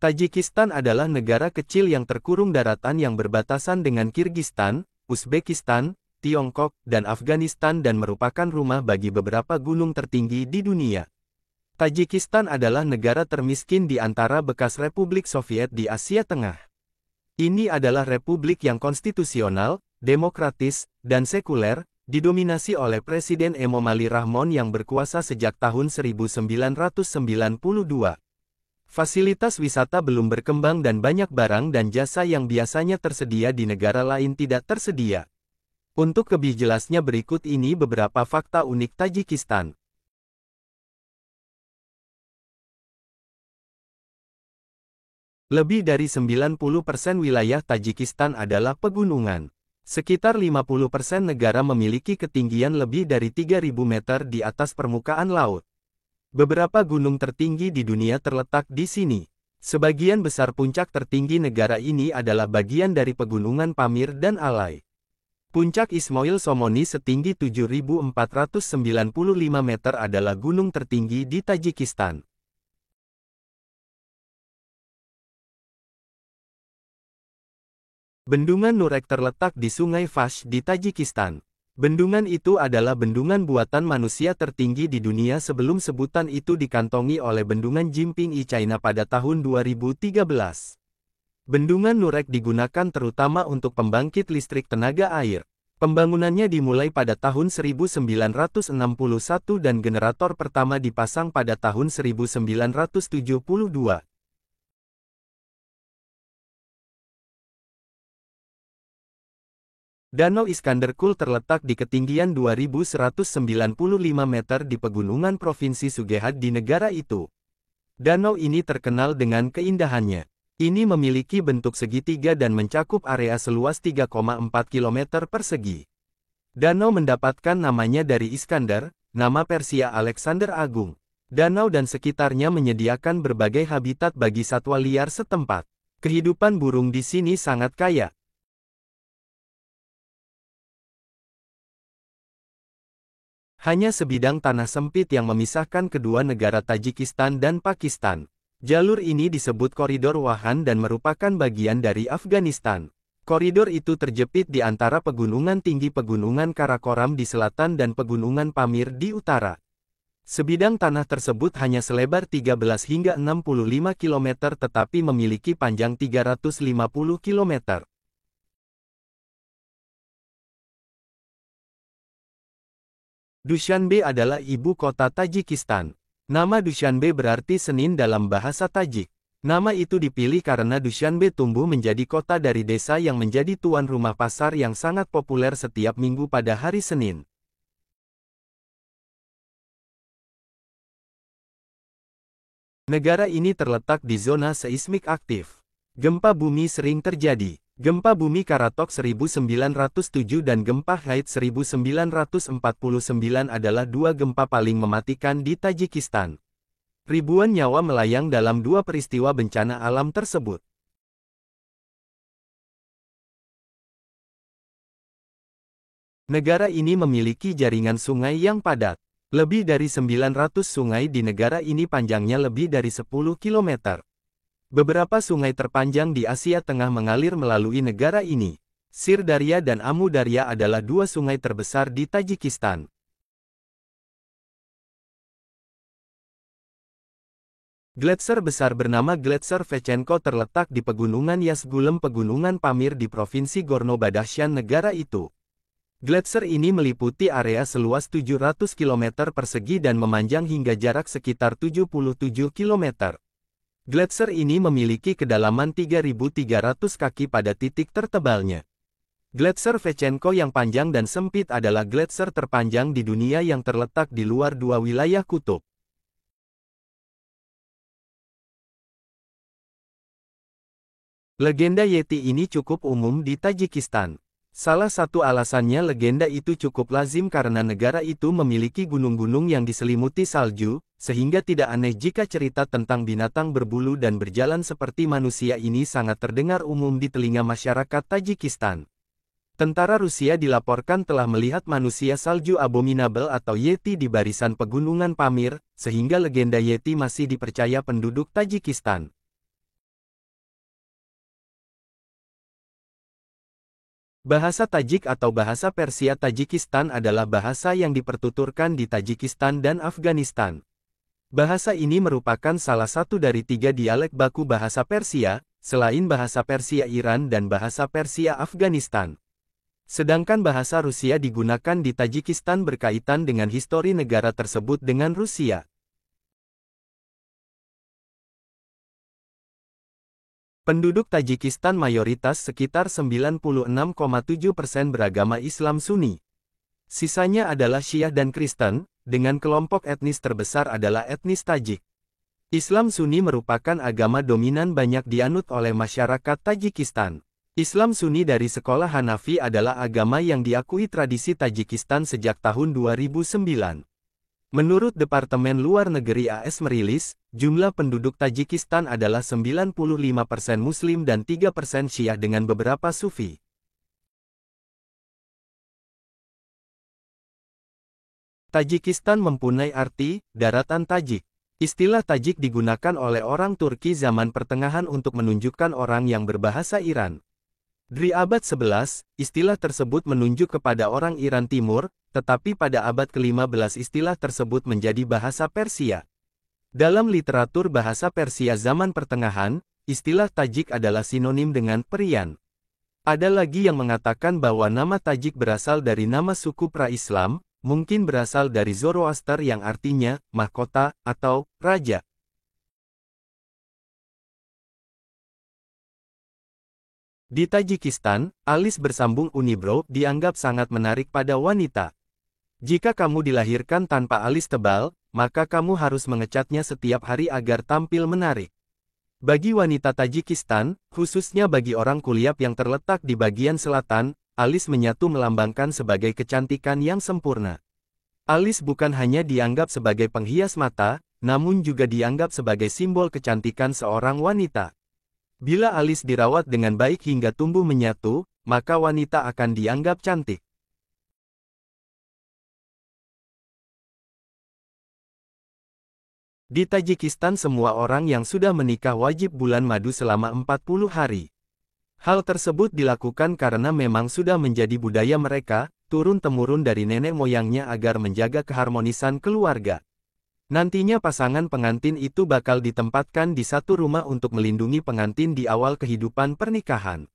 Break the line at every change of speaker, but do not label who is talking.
Tajikistan adalah negara kecil yang terkurung daratan yang berbatasan dengan Kirgistan, Uzbekistan, Tiongkok, dan Afghanistan dan merupakan rumah bagi beberapa gunung tertinggi di dunia. Tajikistan adalah negara termiskin di antara bekas Republik Soviet di Asia Tengah. Ini adalah republik yang konstitusional, demokratis, dan sekuler, didominasi oleh Presiden Emomali Rahmon yang berkuasa sejak tahun 1992. Fasilitas wisata belum berkembang dan banyak barang dan jasa yang biasanya tersedia di negara lain tidak tersedia. Untuk lebih jelasnya berikut ini beberapa fakta unik Tajikistan. Lebih dari 90% wilayah Tajikistan adalah pegunungan. Sekitar 50% negara memiliki ketinggian lebih dari 3.000 meter di atas permukaan laut. Beberapa gunung tertinggi di dunia terletak di sini. Sebagian besar puncak tertinggi negara ini adalah bagian dari pegunungan Pamir dan Alai. Puncak Ismoil Somoni setinggi 7.495 meter adalah gunung tertinggi di Tajikistan. Bendungan Nurek terletak di Sungai Vash di Tajikistan. Bendungan itu adalah bendungan buatan manusia tertinggi di dunia sebelum sebutan itu dikantongi oleh Bendungan Jimping I China pada tahun 2013. Bendungan Nurek digunakan terutama untuk pembangkit listrik tenaga air. Pembangunannya dimulai pada tahun 1961 dan generator pertama dipasang pada tahun 1972. Danau Iskandar Kul terletak di ketinggian 2.195 meter di pegunungan Provinsi Sugihad di negara itu. Danau ini terkenal dengan keindahannya. Ini memiliki bentuk segitiga dan mencakup area seluas 3,4 km persegi. Danau mendapatkan namanya dari Iskandar, nama Persia Alexander Agung. Danau dan sekitarnya menyediakan berbagai habitat bagi satwa liar setempat. Kehidupan burung di sini sangat kaya. Hanya sebidang tanah sempit yang memisahkan kedua negara Tajikistan dan Pakistan. Jalur ini disebut Koridor Wahan dan merupakan bagian dari Afghanistan. Koridor itu terjepit di antara pegunungan tinggi Pegunungan Karakoram di selatan dan Pegunungan Pamir di utara. Sebidang tanah tersebut hanya selebar 13 hingga 65 km tetapi memiliki panjang 350 km. Dushanbe adalah ibu kota Tajikistan. Nama Dushanbe berarti Senin dalam bahasa Tajik. Nama itu dipilih karena Dushanbe tumbuh menjadi kota dari desa yang menjadi tuan rumah pasar yang sangat populer setiap minggu pada hari Senin. Negara ini terletak di zona seismik aktif. Gempa bumi sering terjadi. Gempa bumi Karatok 1907 dan gempa Haid 1949 adalah dua gempa paling mematikan di Tajikistan. Ribuan nyawa melayang dalam dua peristiwa bencana alam tersebut. Negara ini memiliki jaringan sungai yang padat. Lebih dari 900 sungai di negara ini panjangnya lebih dari 10 km. Beberapa sungai terpanjang di Asia Tengah mengalir melalui negara ini. Sir Darya dan Amu Darya adalah dua sungai terbesar di Tajikistan. Gletser besar bernama Gletser Vechenko terletak di Pegunungan Yazgulem Pegunungan Pamir di Provinsi Gorno-Badakhshan negara itu. Gletser ini meliputi area seluas 700 km persegi dan memanjang hingga jarak sekitar 77 km. Gletser ini memiliki kedalaman 3.300 kaki pada titik tertebalnya. Gletser Vechenko yang panjang dan sempit adalah gletser terpanjang di dunia yang terletak di luar dua wilayah kutub. Legenda Yeti ini cukup umum di Tajikistan. Salah satu alasannya legenda itu cukup lazim karena negara itu memiliki gunung-gunung yang diselimuti salju, sehingga tidak aneh jika cerita tentang binatang berbulu dan berjalan seperti manusia ini sangat terdengar umum di telinga masyarakat Tajikistan. Tentara Rusia dilaporkan telah melihat manusia salju abominable atau Yeti di barisan pegunungan Pamir, sehingga legenda Yeti masih dipercaya penduduk Tajikistan. Bahasa Tajik atau bahasa Persia Tajikistan adalah bahasa yang dipertuturkan di Tajikistan dan Afghanistan. Bahasa ini merupakan salah satu dari 3 dialek baku bahasa Persia, selain bahasa Persia Iran dan bahasa Persia Afghanistan. Sedangkan bahasa Rusia digunakan di Tajikistan berkaitan dengan histori negara tersebut dengan Rusia. Penduduk Tajikistan mayoritas sekitar 96,7% beragama Islam Sunni. Sisanya adalah Syiah dan Kristen, dengan kelompok etnis terbesar adalah etnis Tajik. Islam Sunni merupakan agama dominan banyak dianut oleh masyarakat Tajikistan. Islam Sunni dari sekolah Hanafi adalah agama yang diakui tradisi Tajikistan sejak tahun 2009. Menurut Departemen Luar Negeri AS merilis, jumlah penduduk Tajikistan adalah 95% Muslim dan 3% Syiah dengan beberapa Sufi. Tajikistan mempunyai arti, daratan Tajik. Istilah Tajik digunakan oleh orang Turki zaman pertengahan untuk menunjukkan orang yang berbahasa Iran. Di abad 11, istilah tersebut menunjuk kepada orang Iran Timur, tetapi pada abad ke-15 istilah tersebut menjadi bahasa Persia. Dalam literatur bahasa Persia zaman pertengahan, istilah Tajik adalah sinonim dengan Perian. Ada lagi yang mengatakan bahwa nama Tajik berasal dari nama suku pra-Islam, mungkin berasal dari Zoroaster yang artinya mahkota atau raja. Di Tajikistan, alis bersambung unibrow dianggap sangat menarik pada wanita. Jika kamu dilahirkan tanpa alis tebal, maka kamu harus mengecatnya setiap hari agar tampil menarik. Bagi wanita Tajikistan, khususnya bagi orang kuliap yang terletak di bagian selatan, alis menyatu melambangkan sebagai kecantikan yang sempurna. Alis bukan hanya dianggap sebagai penghias mata, namun juga dianggap sebagai simbol kecantikan seorang wanita. Bila alis dirawat dengan baik hingga tumbuh menyatu, maka wanita akan dianggap cantik. Di Tajikistan semua orang yang sudah menikah wajib bulan madu selama 40 hari. Hal tersebut dilakukan karena memang sudah menjadi budaya mereka, turun-temurun dari nenek moyangnya agar menjaga keharmonisan keluarga. Nantinya pasangan pengantin itu bakal ditempatkan di satu rumah untuk melindungi pengantin di awal kehidupan pernikahan.